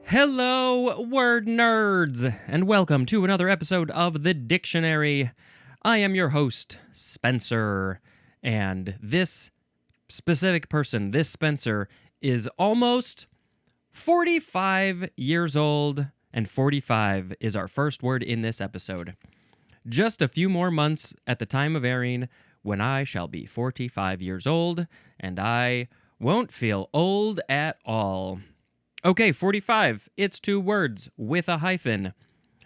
Hello, word nerds, and welcome to another episode of The Dictionary. I am your host, Spencer, and this specific person, this Spencer, is almost 45 years old, and 45 is our first word in this episode. Just a few more months at the time of airing when I shall be 45 years old, and I won't feel old at all. Okay, 45. It's two words with a hyphen.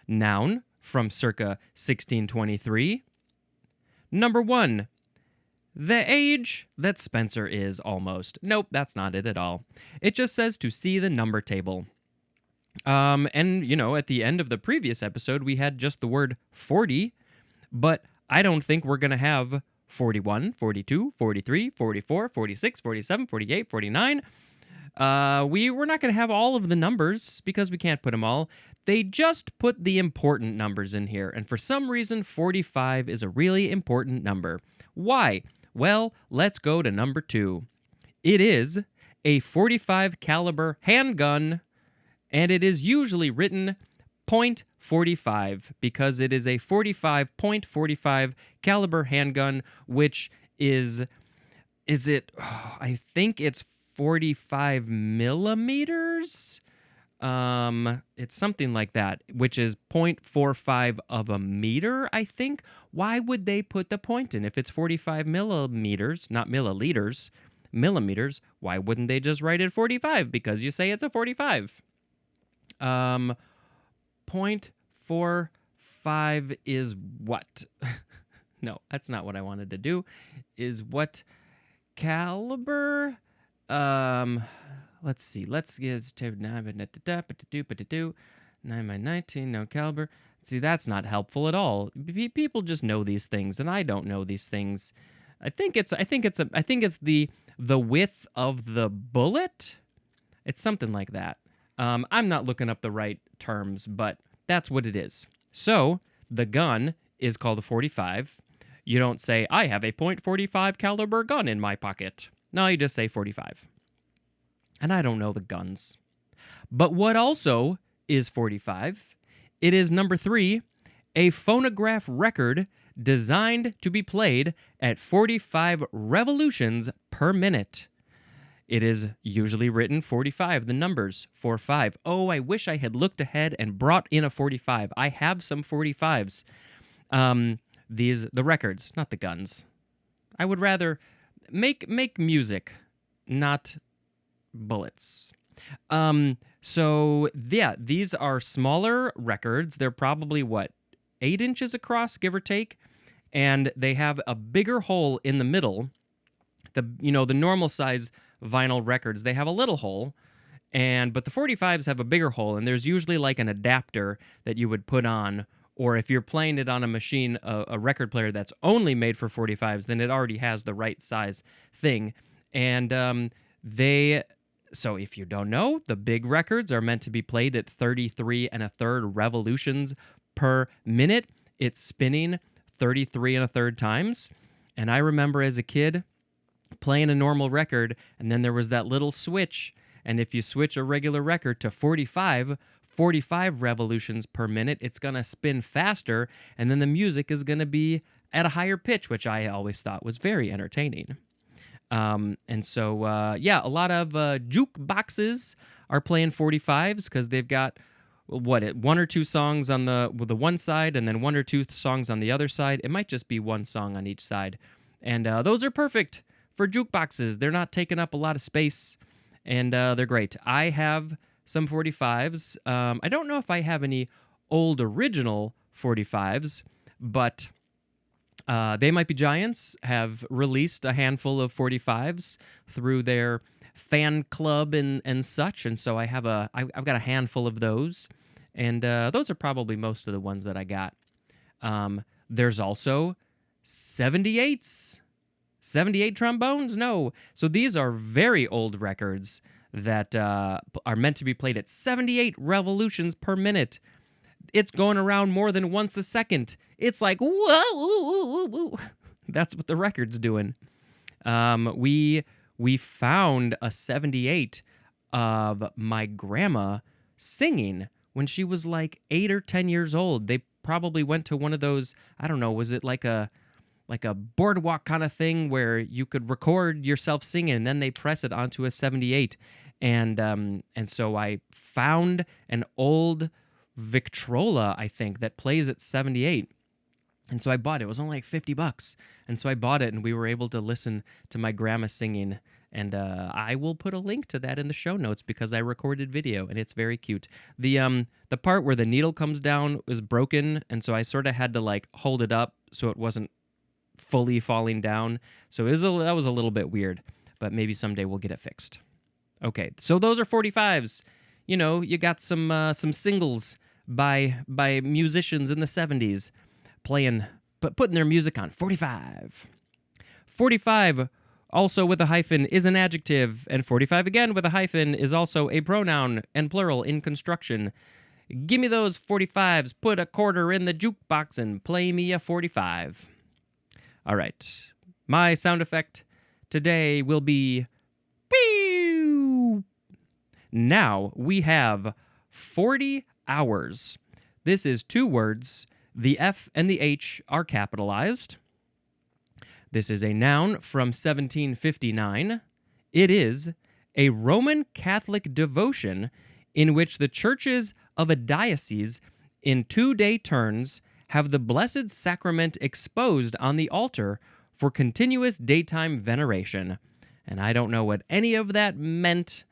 Noun from circa 1623. Number 1. The age that Spencer is almost. Nope, that's not it at all. It just says to see the number table. And, at the end of the previous episode, we had just the word 40, but I don't think we're going to have 41, 42, 43, 44, 46, 47, 48, 49. We're not going to have all of the numbers because we can't put them all. They just put the important numbers in here, and for some reason, 45 is a really important number. Why? Well, let's go to number 2. It is a .45 caliber handgun, and it is usually written .45 because it is a .45 caliber handgun, which is I think it's 45 millimeters. It's something like that, which is 0.45 of a meter, I think. Why would they put the point in if it's 45 millimeters, not milliliters, millimeters? Why wouldn't they just write it 45? Because you say it's a 45. 0.45 is what? No, that's not what I wanted to do. Is what caliber? Let's see. Let's get 9x19, no caliber. See, that's not helpful at all. People just know these things, and I don't know these things. I think it's the width of the bullet. It's something like that. I'm not looking up the right terms, but that's what it is. So the gun is called a 45. You don't say, I have a .45 caliber gun in my pocket. No, you just say 45. And I don't know the guns. But what also is 45? It is number 3, a phonograph record designed to be played at 45 revolutions per minute. It is usually written 45, the numbers 45. Oh, I wish I had looked ahead and brought in a 45. I have some 45s. The records, not the guns. I would rather make music, not bullets. So these are smaller records. They're probably 8 inches across, give or take, and they have a bigger hole in the middle. The normal size vinyl records, they have a little hole, but the 45s have a bigger hole, and there's usually like an adapter that you would put on. Or if you're playing it on a machine, a record player that's only made for 45s, then it already has the right size thing. And so if you don't know, the big records are meant to be played at 33 1/3 revolutions per minute. It's spinning 33 1/3 times. And I remember as a kid playing a normal record, and then there was that little switch. And if you switch a regular record to 45 revolutions per minute, it's going to spin faster, and then the music is going to be at a higher pitch, which I always thought was very entertaining. And so, a lot of jukeboxes are playing 45s because they've got, 1 or 2 songs on the one side and then 1 or 2 songs on the other side. It might just be 1 song on each side. And those are perfect for jukeboxes. They're not taking up a lot of space, and they're great. I have some 45s. I don't know if I have any old original 45s, but They Might Be Giants have released a handful of 45s through their fan club and such, and so I've got a handful of those, and those are probably most of the ones that I got. There's also 78s. 78 trombones? No. So these are very old records that are meant to be played at 78 revolutions per minute. It's going around more than once a second. It's like, whoa, woo, woo, woo. That's what the record's doing. We found a 78 of my grandma singing when she was like 8 or 10 years old. They probably went to one of those, I don't know, was it like a boardwalk kind of thing where you could record yourself singing and then they press it onto a 78. And so I found an old Victrola, I think, that plays at 78. And so I bought it. It was only like $50. And so I bought it and we were able to listen to my grandma singing. And I will put a link to that in the show notes because I recorded video and it's very cute. The part where the needle comes down was broken, and so I sort of had to like hold it up so it wasn't fully falling down. So that was a little bit weird, but maybe someday we'll get it fixed. Okay, so those are 45s. You know, you got some singles by musicians in the 70s playing, but putting their music on 45. 45, also with a hyphen, is an adjective, and 45 again with a hyphen is also a pronoun and plural in construction. Give me those 45s, put a quarter in the jukebox, and play me a 45. All right, my sound effect today will be pew. Now we have 40 hours. This is two words. The F and the H are capitalized. This is a noun from 1759. It is a Roman Catholic devotion in which the churches of a diocese in 2-day turns have the Blessed Sacrament exposed on the altar for continuous daytime veneration. And I don't know what any of that meant,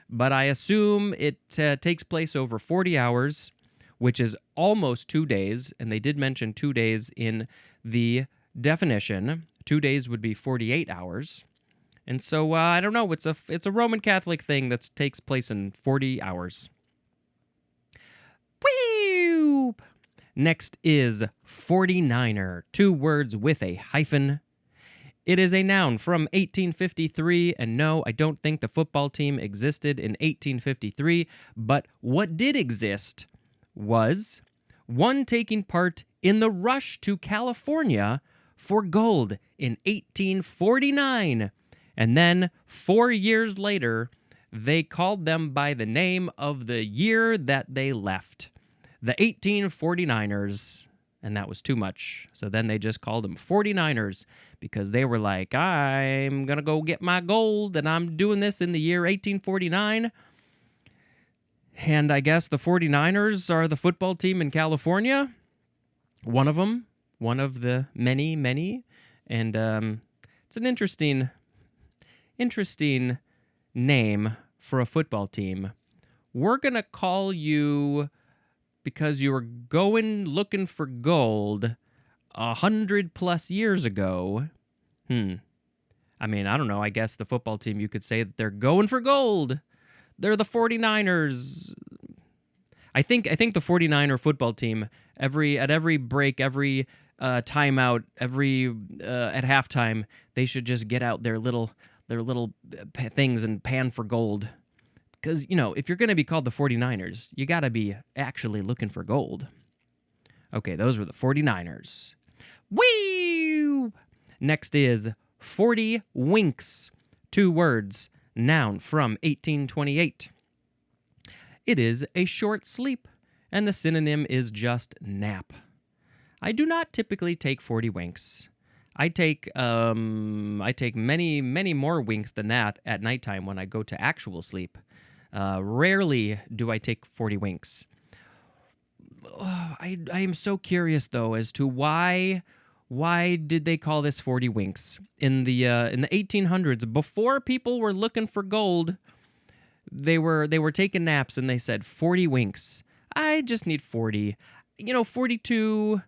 but I assume it takes place over 40 hours, which is almost 2 days, and they did mention 2 days in the definition. 2 days would be 48 hours. And so, I don't know, it's a Roman Catholic thing that takes place in 40 hours. Whee! Next is 49er, 2 words with a hyphen. It is a noun from 1853, and no, I don't think the football team existed in 1853, but what did exist was one taking part in the rush to California for gold in 1849. And then 4 years later, they called them by the name of the year that they left, the 1849ers. And that was too much. So then they just called them 49ers because they were like, I'm going to go get my gold, and I'm doing this in the year 1849. And I guess the 49ers are the football team in California. One of them. One of the many, many. And it's an interesting name for a football team. We're going to call you, because you were going looking for gold 100+ years ago. I mean, I don't know. I guess the football team, you could say that they're going for gold. They're the 49ers. I think the 49er football team, at every break, every timeout, at halftime, they should just get out their little things and pan for gold. Because, you know, if you're going to be called the 49ers, you got to be actually looking for gold. Okay, those were the 49ers. Whee! Next is 40 winks. 2 words. Noun from 1828. It is a short sleep, and the synonym is just nap. I do not typically take 40 winks. I take many, many more winks than that at nighttime when I go to actual sleep. Rarely do I take 40 winks. I am so curious, though, as to why did they call this 40 winks? In the 1800s, before people were looking for gold, they were taking naps and they said 40 winks. I just need 40. You know, 42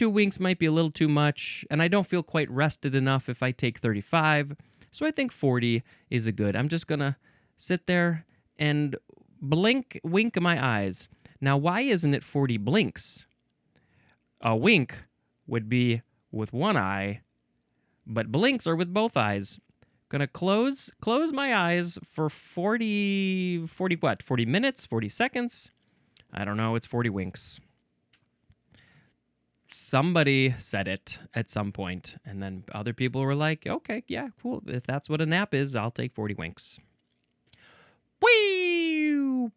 winks might be a little too much, and I don't feel quite rested enough if I take 35. So I think 40 is a good. I'm just gonna sit there and wink my eyes. Now, why isn't it 40 blinks? A wink would be with one eye, but blinks are with both eyes. Gonna close my eyes for 40 minutes, 40 seconds? I don't know, it's 40 winks. Somebody said it at some point, and then other people were like, okay, yeah, cool. If that's what a nap is, I'll take 40 winks. Whee!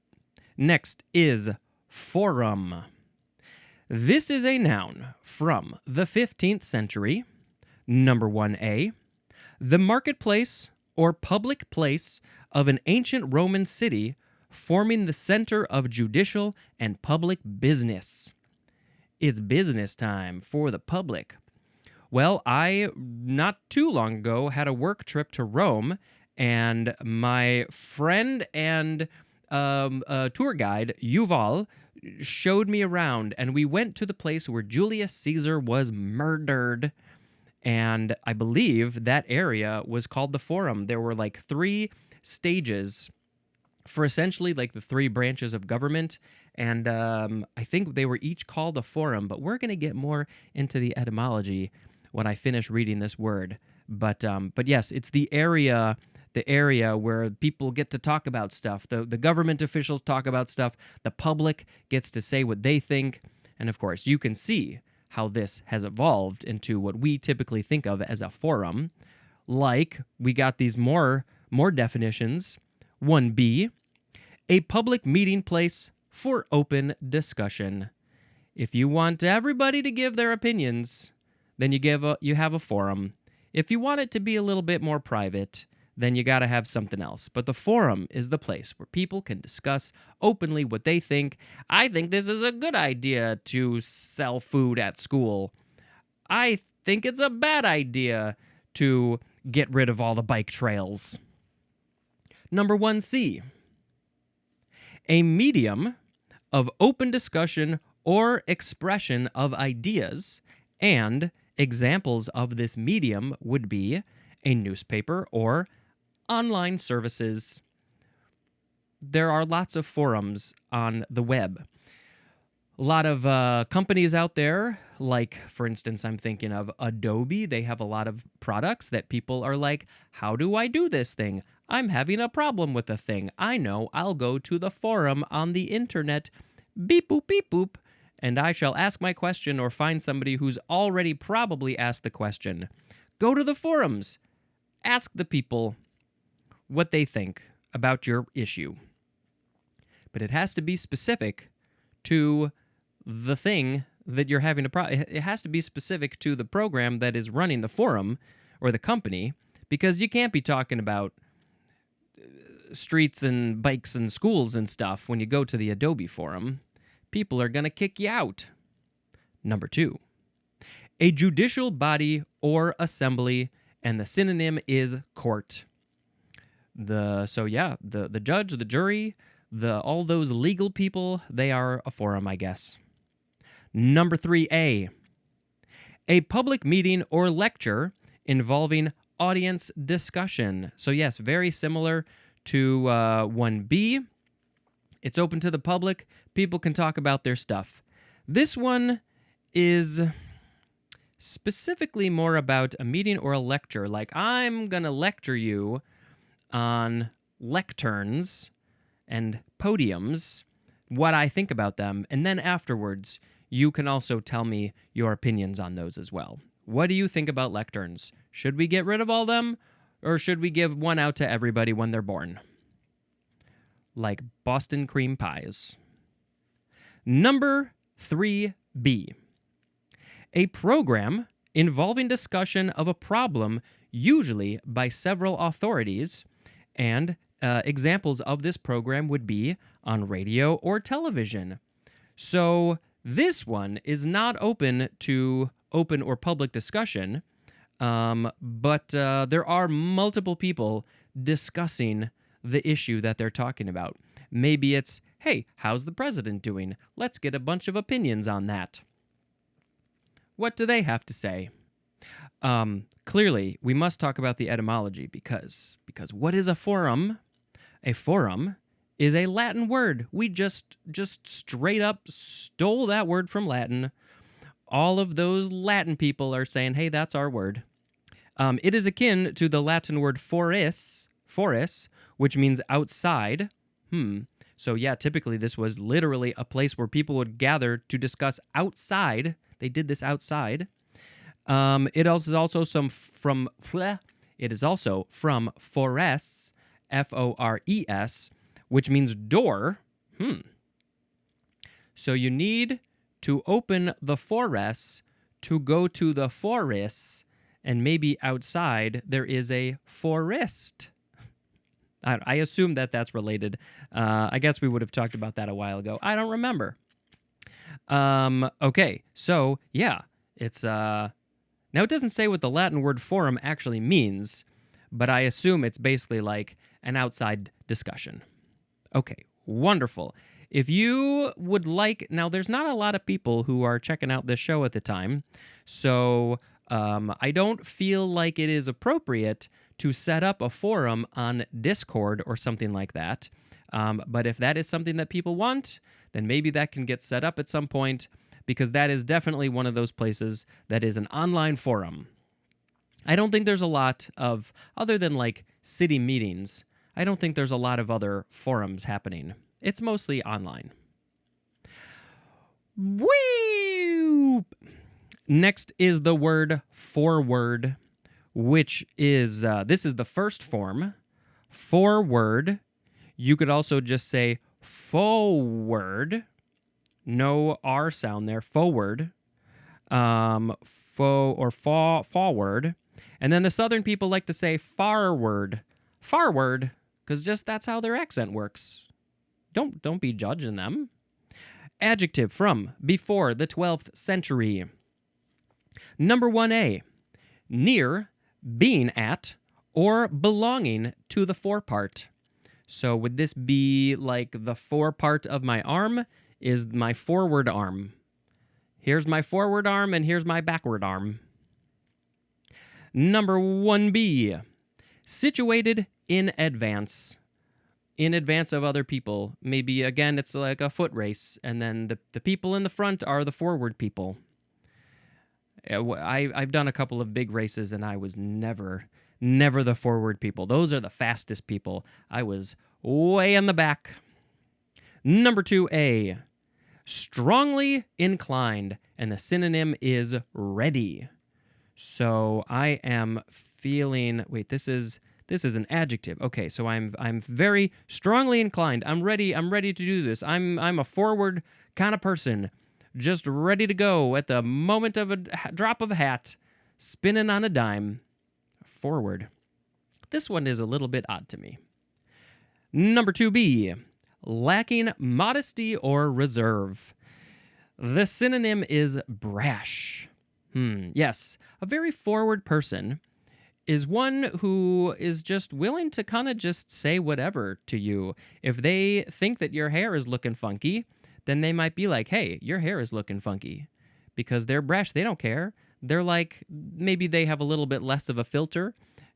Next is forum. This is a noun from the 15th century. Number 1A, the marketplace or public place of an ancient Roman city forming the center of judicial and public business. It's business time for the public. Well, I, not too long ago, had a work trip to Rome, and my friend and tour guide, Yuval, showed me around, and we went to the place where Julius Caesar was murdered. And I believe that area was called the Forum. There were like 3 stages for essentially like the 3 branches of government. And I think they were each called a forum, but we're going to get more into the etymology when I finish reading this word. But yes, it's the area where people get to talk about stuff. The government officials talk about stuff. The public gets to say what they think. And of course, you can see how this has evolved into what we typically think of as a forum. Like, we got these more definitions. 1B, a public meeting place for open discussion. If you want everybody to give their opinions, then you have a forum. If you want it to be a little bit more private, then you got to have something else. But the forum is the place where people can discuss openly what they think. I think this is a good idea to sell food at school. I think it's a bad idea to get rid of all the bike trails. Number 1C, a medium of open discussion or expression of ideas, and examples of this medium would be a newspaper or online services. There are lots of forums on the web. A lot of companies out there, like, for instance, I'm thinking of Adobe. They have a lot of products that people are like, how do I do this thing? I'm having a problem with the thing. I know, I'll go to the forum on the internet, beep boop, and I shall ask my question or find somebody who's already probably asked the question. Go to the forums. Ask the people what they think about your issue. But it has to be specific to the thing that you're having it has to be specific to the program that is running the forum or the company, because you can't be talking about streets and bikes and schools and stuff when you go to the Adobe forum. People are going to kick you out. Number 2, a judicial body or assembly, and the synonym is court. The judge, the jury, all those legal people, they are a forum, I guess. Number 3A, a public meeting or lecture involving audience discussion. So yes, very similar to 1B. It's open to the public. People can talk about their stuff. This one is specifically more about a meeting or a lecture. Like, I'm going to lecture you on lecterns and podiums, what I think about them, and then afterwards, you can also tell me your opinions on those as well. What do you think about lecterns? Should we get rid of all them, or should we give one out to everybody when they're born? Like Boston cream pies. Number 3B, a program involving discussion of a problem, usually by several authorities, and examples of this program would be on radio or television. So this one is not open to open or public discussion, but there are multiple people discussing the issue that they're talking about. Maybe it's, hey, how's the president doing? Let's get a bunch of opinions on that. What do they have to say? Clearly, we must talk about the etymology because what is a forum? A forum is a Latin word. We just straight up stole that word from Latin. All of those Latin people are saying, hey, that's our word. It is akin to the Latin word foris, which means outside. So yeah, typically this was literally a place where people would gather to discuss outside. They did this outside. It is also from fores, F-O-R-E-S, which means door. So you need to open the forest to go to the forest, and maybe outside there is a forest. I assume that that's related. I guess we would have talked about that a while ago. I don't remember. Okay, so yeah, it's now it doesn't say what the Latin word forum actually means, but I assume it's basically like an outside discussion. Okay, wonderful. If you would like, now there's not a lot of people who are checking out this show at the time, so I don't feel like it is appropriate to set up a forum on Discord or something like that. But if that is something that people want, then maybe that can get set up at some point, because that is definitely one of those places that is an online forum. I don't think there's a lot of, other than like city meetings, I don't think there's a lot of other forums happening. It's mostly online. Woo! Next is the word forward, which is, this is the first form. Forward. You could also just say forward. No R sound there. Forward. Forward. And then the southern people like to say farward. Farward. Because just that's how their accent works. Don't be judging them. Adjective from before the 12th century. Number 1A. Near, being at, or belonging to the forepart. So would this be like the forepart of my arm is my forward arm. Here's my forward arm and here's my backward arm. Number 1B. Situated in advance. In advance of other people. Maybe, again, it's like a foot race, and then the people in the front are the forward people. I've done a couple of big races, and I was never the forward people. Those are the fastest people. I was way in the back. Number 2A. Strongly inclined, and the synonym is ready. So I am feeling, wait, this is an adjective. Okay, so I'm very strongly inclined. I'm ready to do this. I'm a forward kind of person, just ready to go at the moment of a drop of a hat, spinning on a dime. Forward. This one is a little bit odd to me. Number 2B. Lacking modesty or reserve. The synonym is brash. Yes, a very forward person is one who is just willing to kind of just say whatever to you. If they think that your hair is looking funky, then they might be like, hey, your hair is looking funky. Because they're brash, they don't care. They're like, maybe they have a little bit less of a filter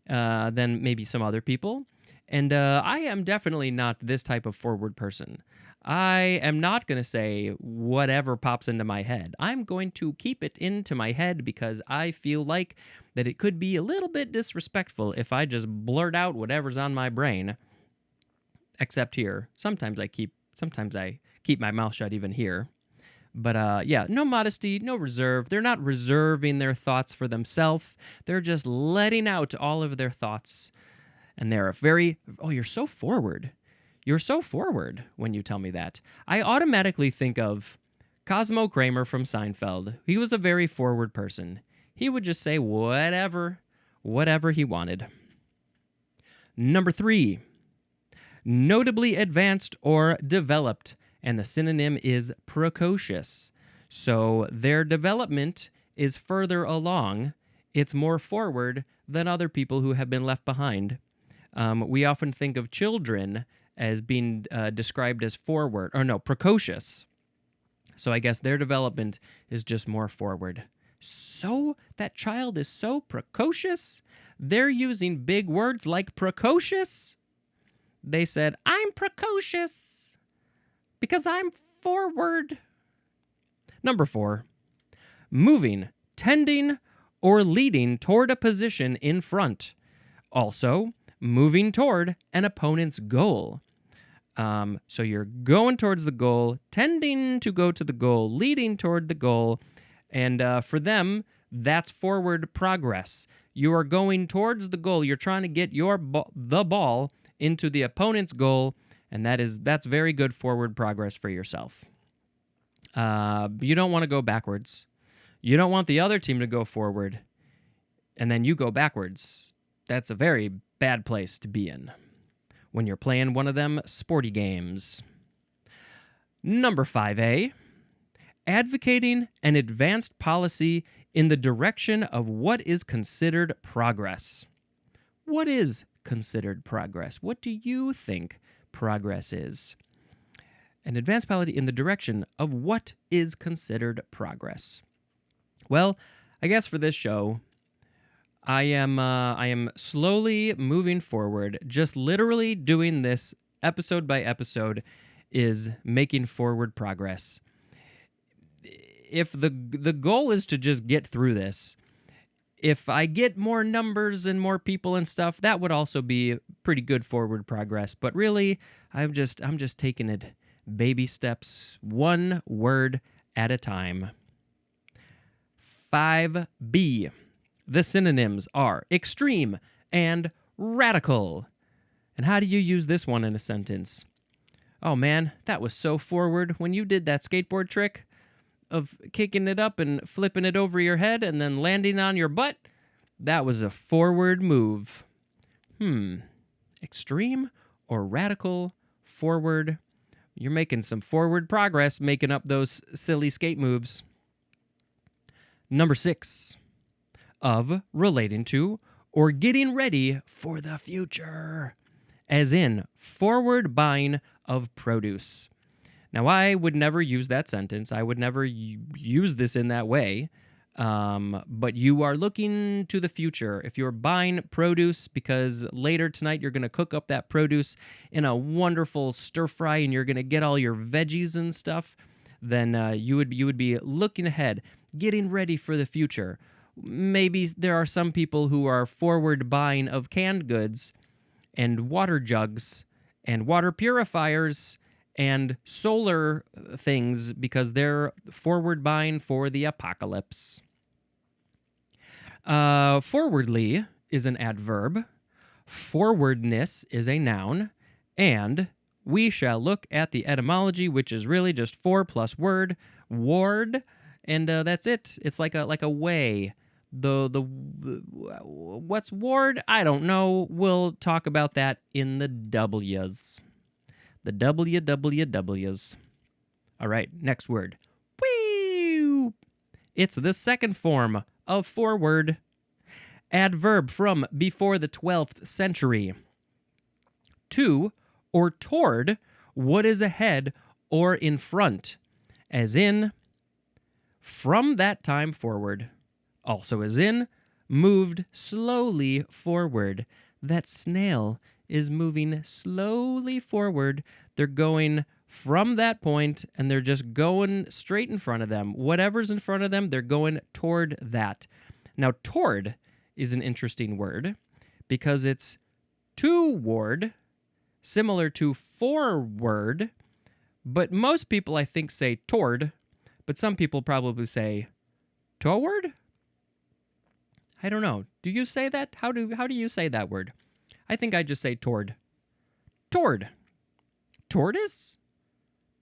than maybe some other people. And I am definitely not this type of forward person. I am not going to say whatever pops into my head. I'm going to keep it into my head because I feel like that it could be a little bit disrespectful if I just blurt out whatever's on my brain. Except here. Sometimes I keep my mouth shut even here. But yeah, no modesty, no reserve. They're not reserving their thoughts for themselves. They're just letting out all of their thoughts. And they're very, oh, you're so forward. You're so forward when you tell me that. I automatically think of Cosmo Kramer from Seinfeld. He was a very forward person. He would just say whatever he wanted. Number 3. Notably advanced or developed, and the synonym is precocious. So their development is further along. It's more forward than other people who have been left behind. We often think of children as being described as precocious. So I guess their development is just more forward. So that child is so precocious? They're using big words like precocious? They said, I'm precocious because I'm forward. Number 4, moving, tending, or leading toward a position in front. Also, moving toward an opponent's goal. So you're going towards the goal, tending to go to the goal, leading toward the goal, and for them, that's forward progress. You are going towards the goal. You're trying to get the ball into the opponent's goal, And that's very good forward progress for yourself. You don't want to go backwards. You don't want the other team to go forward, and then you go backwards. That's a very bad place to be in when you're playing one of them sporty games. Number 5A, advocating an advanced policy in the direction of what is considered progress. What is considered progress? What do you think progress is? An advanced policy in the direction of what is considered progress. Well, I guess for this show, I am slowly moving forward. Just literally doing this episode by episode is making forward progress. If the goal is to just get through this, if I get more numbers and more people and stuff, that would also be pretty good forward progress. But really, I'm just taking it baby steps, one word at a time. 5B. The synonyms are extreme and radical. And how do you use this one in a sentence? Oh man, that was so forward when you did that skateboard trick of kicking it up and flipping it over your head and then landing on your butt. That was a forward move. Extreme or radical? Forward. You're making some forward progress making up those silly skate moves. Number 6. Of, relating to, or getting ready for the future. As in, forward buying of produce. Now, I would never use that sentence. I would never use this in that way. But you are looking to the future. If you're buying produce because later tonight you're going to cook up that produce in a wonderful stir fry and you're going to get all your veggies and stuff, then you would be looking ahead, getting ready for the future. Maybe there are some people who are forward buying of canned goods and water jugs and water purifiers and solar things because they're forward buying for the apocalypse. Forwardly is an adverb. Forwardness is a noun. And we shall look at the etymology, which is really just 4 plus word, ward, and that's it. It's like a way. What's ward? I don't know. We'll talk about that in the W's. The WWW's. All right, next word. Whee! It's the second form of forward. Adverb from before the 12th century. To or toward what is ahead or in front. As in, from that time forward. Also as in, moved slowly forward. That snail is moving slowly forward. They're going from that point, and they're just going straight in front of them. Whatever's in front of them, they're going toward that. Now, toward is an interesting word because it's toward, similar to forward, but most people, I think, say toward, but some people probably say toward? I don't know. Do you say that? How do you say that word? I think I just say toward. Toward. Tortoise?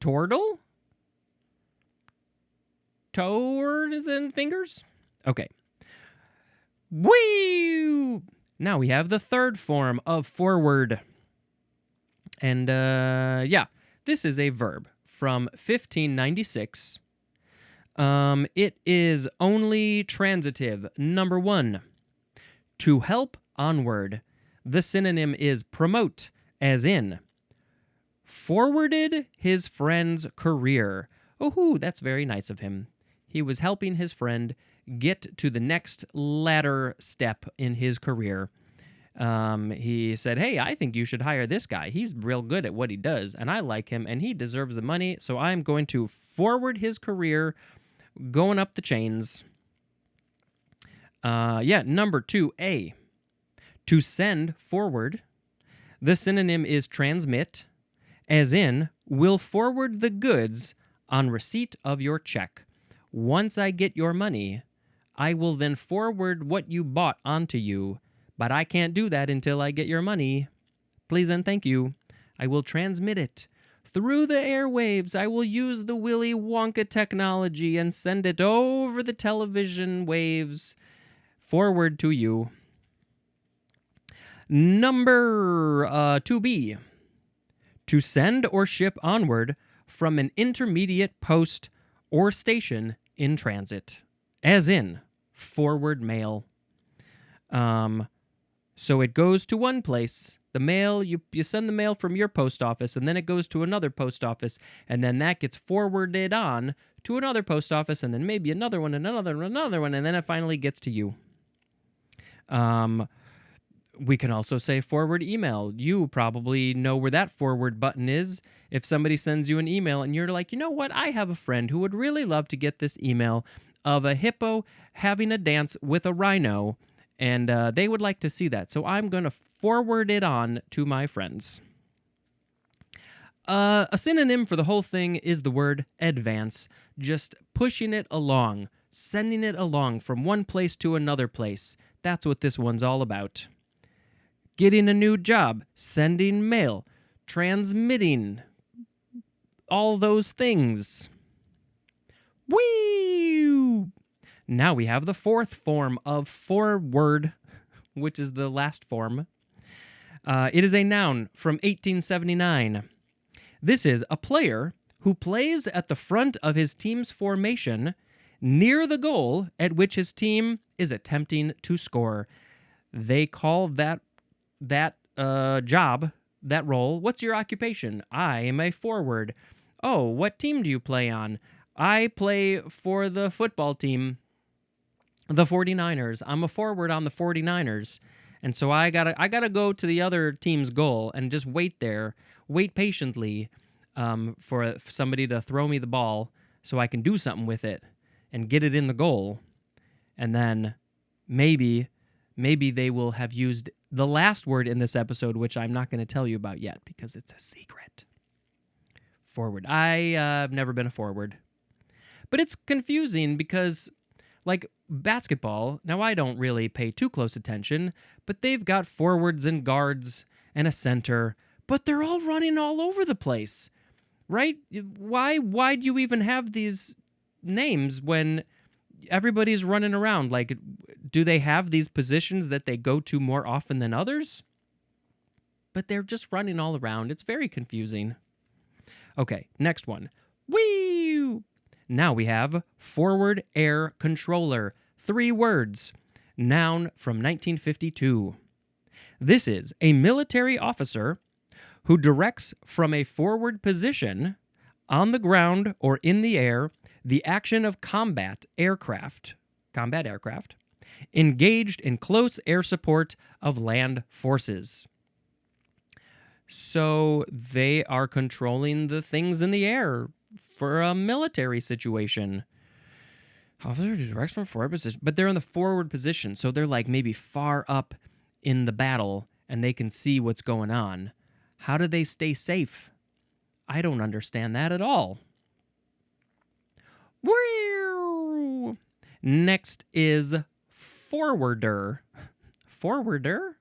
Tortle? Towards and fingers? Okay. Whee! Now we have the third form of forward. And, this is a verb from 1596. It is only transitive. Number 1. To help onward. The synonym is promote, as in, forwarded his friend's career. Oh, that's very nice of him. He was helping his friend get to the next ladder step in his career. He said, hey, I think you should hire this guy. He's real good at what he does, and I like him, and he deserves the money, so I'm going to forward his career going up the chains. Number 2A. To send forward. The synonym is transmit, as in, will forward the goods on receipt of your check. Once I get your money, I will then forward what you bought onto you, but I can't do that until I get your money. Please and thank you. I will transmit it. Through the airwaves, I will use the Willy Wonka technology and send it over the television waves forward to you. Number 2B. To send or ship onward from an intermediate post or station in transit. As in, forward mail. So it goes to one place. The mail, you send the mail from your post office, and then it goes to another post office, and then that gets forwarded on to another post office, and then maybe another one, and another one, and then it finally gets to you. We can also say forward email. You probably know where that forward button is. If somebody sends you an email and you're like, you know what, I have a friend who would really love to get this email of a hippo having a dance with a rhino, and they would like to see that. So I'm going to forward it on to my friends. A synonym for the whole thing is the word advance, just pushing it along, sending it along from one place to another place. That's what this one's all about. Getting a new job, sending mail, transmitting, all those things. Whee! Now we have the fourth form of forward, which is the last form. It is a noun from 1879. This is a player who plays at the front of his team's formation near the goal at which his team is attempting to score. They call that job, that role, what's your occupation? I am a forward. Oh, what team do you play on? I play for the football team, the 49ers. I'm a forward on the 49ers. And so I gotta go to the other team's goal and just wait patiently for somebody to throw me the ball so I can do something with it and get it in the goal. And then maybe they will have used the last word in this episode, which I'm not going to tell you about yet because it's a secret. Forward. I've never been a forward. But it's confusing because, like basketball, now I don't really pay too close attention, but they've got forwards and guards and a center, but they're all running all over the place, right? Why do you even have these names when everybody's running around? Like, do they have these positions that they go to more often than others? But they're just running all around. It's very confusing. Okay, next one. Whee! Now we have forward air controller. 3 words. Noun from 1952. This is a military officer who directs from a forward position on the ground or in the air the action of combat aircraft, engaged in close air support of land forces. So they are controlling the things in the air for a military situation. Officer directs from forward position, but they're in the forward position, so they're like maybe far up in the battle and they can see what's going on. How do they stay safe? I don't understand that at all. Next is forwarder. Forwarder.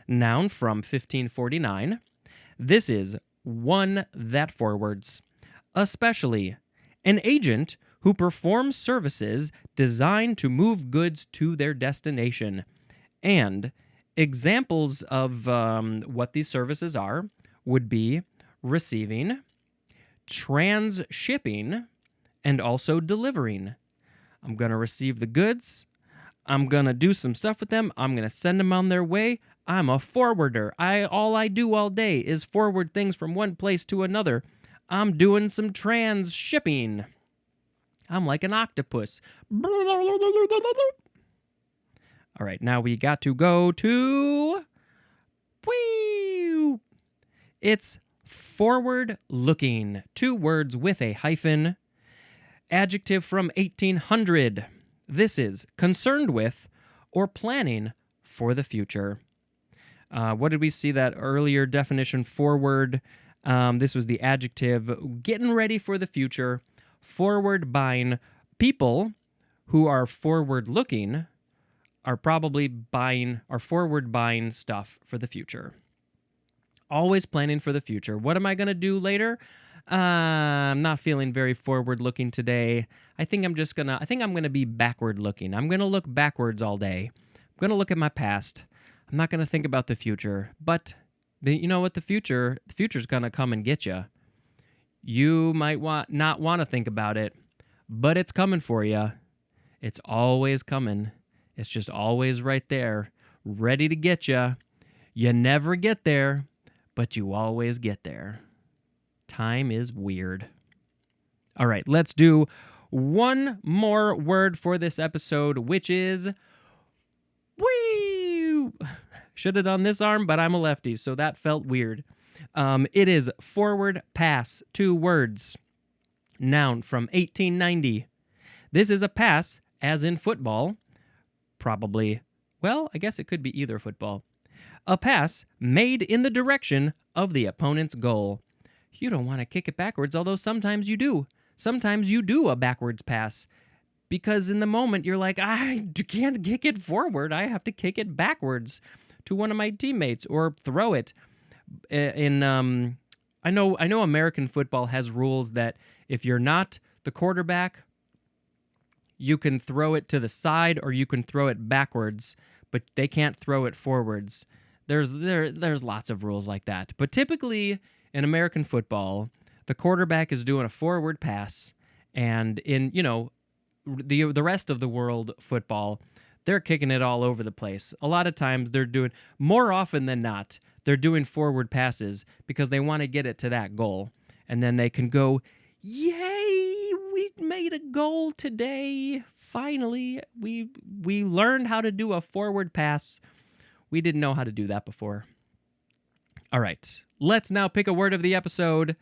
Noun from 1549. This is one that forwards, especially an agent who performs services designed to move goods to their destination. And examples of what these services are would be receiving, transshipping, and also delivering. I'm going to receive the goods. I'm going to do some stuff with them. I'm going to send them on their way. I'm a forwarder. All I do all day is forward things from one place to another. I'm doing some transshipping. I'm like an octopus. All right, now we got to go to... Whee! It's forward-looking. 2 words with a hyphen. Adjective from 1800. This is concerned with or planning for the future. What did we see that earlier definition? Forward. This was the adjective. Getting ready for the future. Forward buying. People who are forward-looking are probably forward buying stuff for the future. Always planning for the future. What am I going to do later? I'm not feeling very forward looking today. I think I'm going to be backward looking. I'm going to look backwards all day. I'm going to look at my past. I'm not going to think about the future. But you know what? The future's going to come and get you. You might not want to think about it, but it's coming for you. It's always coming. It's just always right there, ready to get you. You never get there, but you always get there. Time is weird. All right, let's do one more word for this episode, which is wee. Should have done this arm, but I'm a lefty, so that felt weird. It is forward pass, 2 words. Noun from 1890. This is a pass, as in football. Probably, well, I guess it could be either football. A pass made in the direction of the opponent's goal. You don't want to kick it backwards, although sometimes you do. Sometimes you do a backwards pass because in the moment you're like, I can't kick it forward. I have to kick it backwards to one of my teammates or throw it. I know American football has rules that if you're not the quarterback, you can throw it to the side or you can throw it backwards, but they can't throw it forwards. There's lots of rules like that. But typically in American football, the quarterback is doing a forward pass, and in, the rest of the world football, they're kicking it all over the place. A lot of times more often than not, they're doing forward passes because they want to get it to that goal. And then they can go, yay, we made a goal today. Finally, we learned how to do a forward pass. We didn't know how to do that before. All right, let's now pick a word of the episode.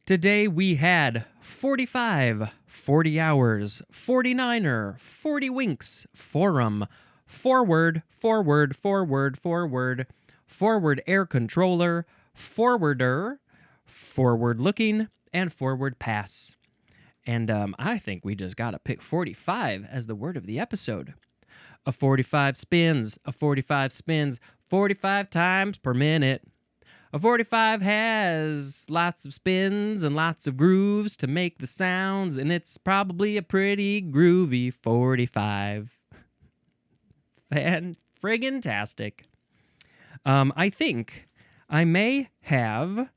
Today we had 45, 40 hours, 49er, 40 winks, forum, forward, forward, forward, forward, forward air controller, forwarder, forward looking, and forward pass. And I think we just got to pick 45 as the word of the episode. A 45 spins, 45 times per minute. A 45 has lots of spins and lots of grooves to make the sounds, and it's probably a pretty groovy 45. Friggin-tastic. I think I may have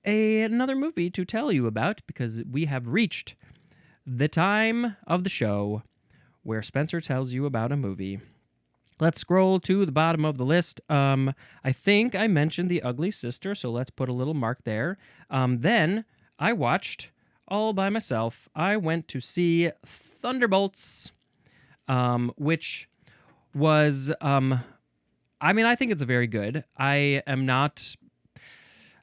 another movie to tell you about because we have reached the time of the show where Spencer tells you about a movie. Let's scroll to the bottom of the list. I think I mentioned The Ugly Sister, so let's put a little mark there. Then I watched, all by myself, I went to see Thunderbolts, which was, I think it's very good. I am not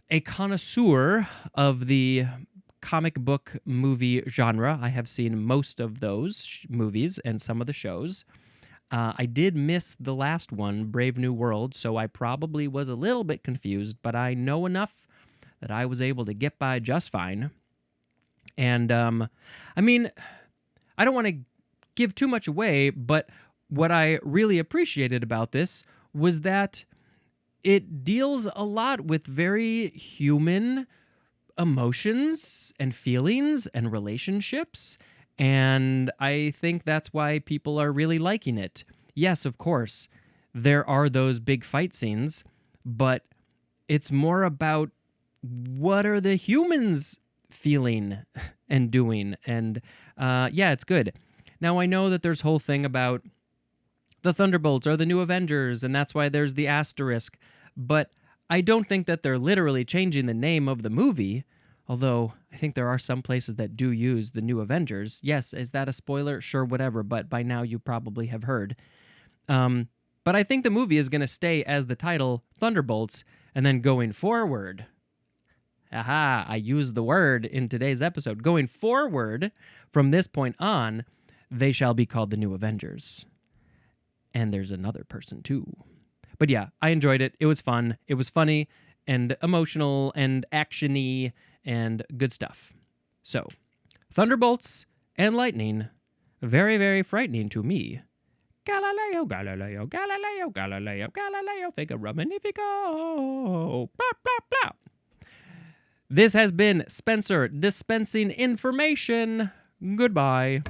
a connoisseur of the comic book movie genre. I have seen most of those movies and some of the shows. I did miss the last one, Brave New World, so I probably was a little bit confused, but I know enough that I was able to get by just fine. And, I don't want to give too much away, but what I really appreciated about this was that it deals a lot with very human emotions and feelings and relationships. And I think that's why people are really liking it. Yes, of course, there are those big fight scenes, but it's more about what are the humans feeling and doing. And it's good. Now, I know that there's whole thing about the Thunderbolts are the new Avengers, and that's why there's the asterisk. But I don't think that they're literally changing the name of the movie. Although, I think there are some places that do use the new Avengers. Yes, is that a spoiler? Sure, whatever, but by now you probably have heard. But I think the movie is going to stay as the title, Thunderbolts, and then going forward. Aha, I used the word in today's episode. Going forward, from this point on, they shall be called the new Avengers. And there's another person, too. But yeah, I enjoyed it. It was fun. It was funny and emotional and action-y and good stuff. So, Thunderbolts and lightning, very, very frightening to me. Galileo, Galileo, Galileo, Galileo, Galileo, Figaro Magnifico. Blah, blah, blah. This has been Spencer dispensing information. Goodbye.